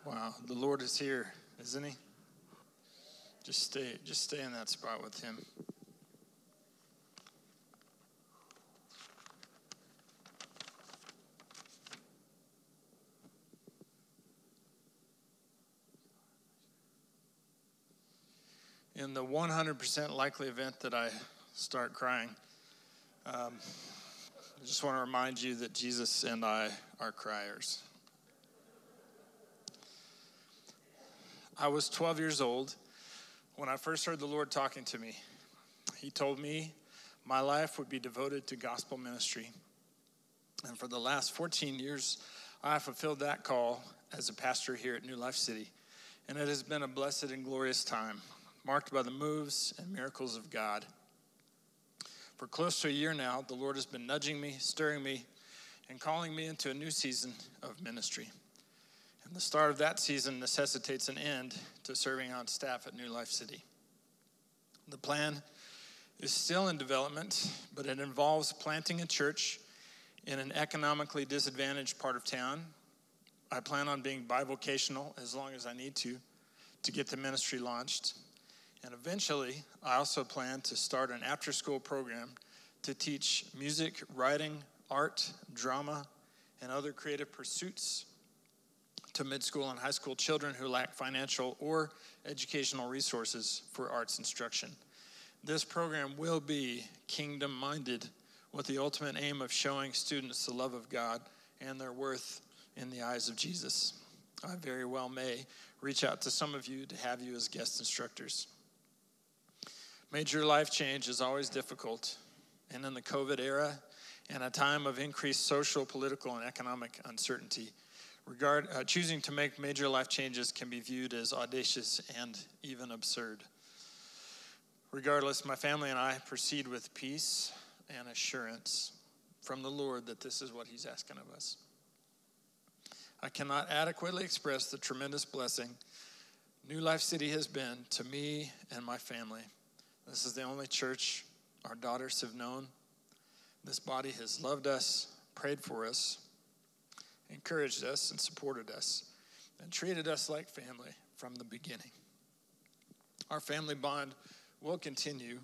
Wow, the Lord is here, isn't he? Just stay in that spot with him. In the 100% likely event that I start crying, I just want to remind you that Jesus and I are criers. I was 12 years old when I first heard the Lord talking to me. He told me my life would be devoted to gospel ministry. And for the last 14 years, I have fulfilled that call as a pastor here at New Life City. And it has been a blessed and glorious time, marked by the moves and miracles of God. For close to a year now, the Lord has been nudging me, stirring me, and calling me into a new season of ministry. And the start of that season necessitates an end to serving on staff at New Life City. The plan is still in development, but it involves planting a church in an economically disadvantaged part of town. I plan on being bivocational as long as I need to get the ministry launched. And eventually, I also plan to start an after-school program to teach music, writing, art, drama, and other creative pursuits to mid-school and high school children who lack financial or educational resources for arts instruction. This program will be kingdom-minded with the ultimate aim of showing students the love of God and their worth in the eyes of Jesus. I very well may reach out to some of you to have you as guest instructors. Major life change is always difficult, and in the COVID era and a time of increased social, political, and economic uncertainty, choosing to make major life changes can be viewed as audacious and even absurd. Regardless, my family and I proceed with peace and assurance from the Lord that this is what he's asking of us. I cannot adequately express the tremendous blessing New Life City has been to me and my family. This is the only church our daughters have known. This body has loved us, prayed for us, encouraged us, and supported us, and treated us like family from the beginning. Our family bond will continue,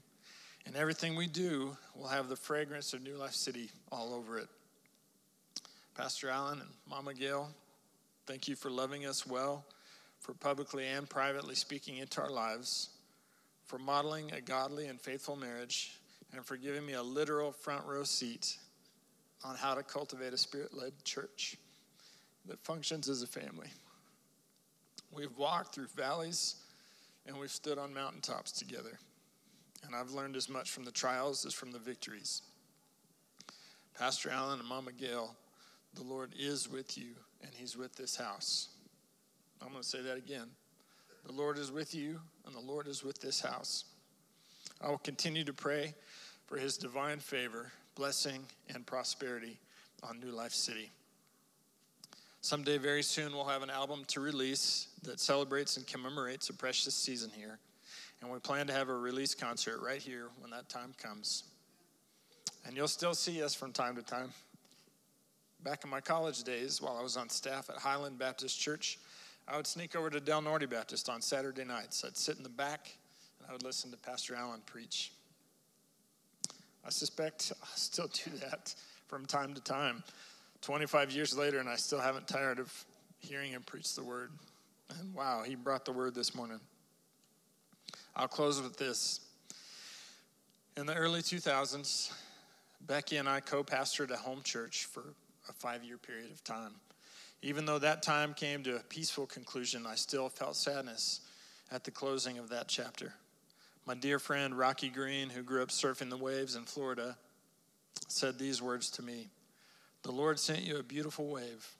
and everything we do will have the fragrance of New Life City all over it. Pastor Allen and Mama Gail, thank you for loving us well, for publicly and privately speaking into our lives, for modeling a godly and faithful marriage, and for giving me a literal front row seat on how to cultivate a spirit-led church that functions as a family. We've walked through valleys and we've stood on mountaintops together. And I've learned as much from the trials as from the victories. Pastor Allen and Mama Gail, the Lord is with you and he's with this house. I'm going to say that again. The Lord is with you and the Lord is with this house. I will continue to pray for his divine favor, blessing, and prosperity on New Life City. Someday very soon we'll have an album to release that celebrates and commemorates a precious season here. And we plan to have a release concert right here when that time comes. And you'll still see us from time to time. Back in my college days, while I was on staff at Highland Baptist Church, I would sneak over to Del Norte Baptist on Saturday nights. I'd sit in the back and I would listen to Pastor Allen preach. I suspect I'll still do that from time to time. 25 years later, and I still haven't tired of hearing him preach the word. And wow, he brought the word this morning. I'll close with this. In the early 2000s, Becky and I co-pastored a home church for a 5-year period of time. Even though that time came to a peaceful conclusion, I still felt sadness at the closing of that chapter. My dear friend, Rocky Green, who grew up surfing the waves in Florida, said these words to me: "The Lord sent you a beautiful wave,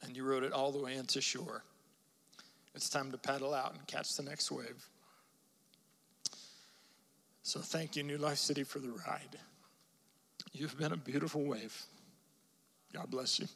and you rode it all the way into shore. It's time to paddle out and catch the next wave." So thank you, New Life City, for the ride. You've been a beautiful wave. God bless you.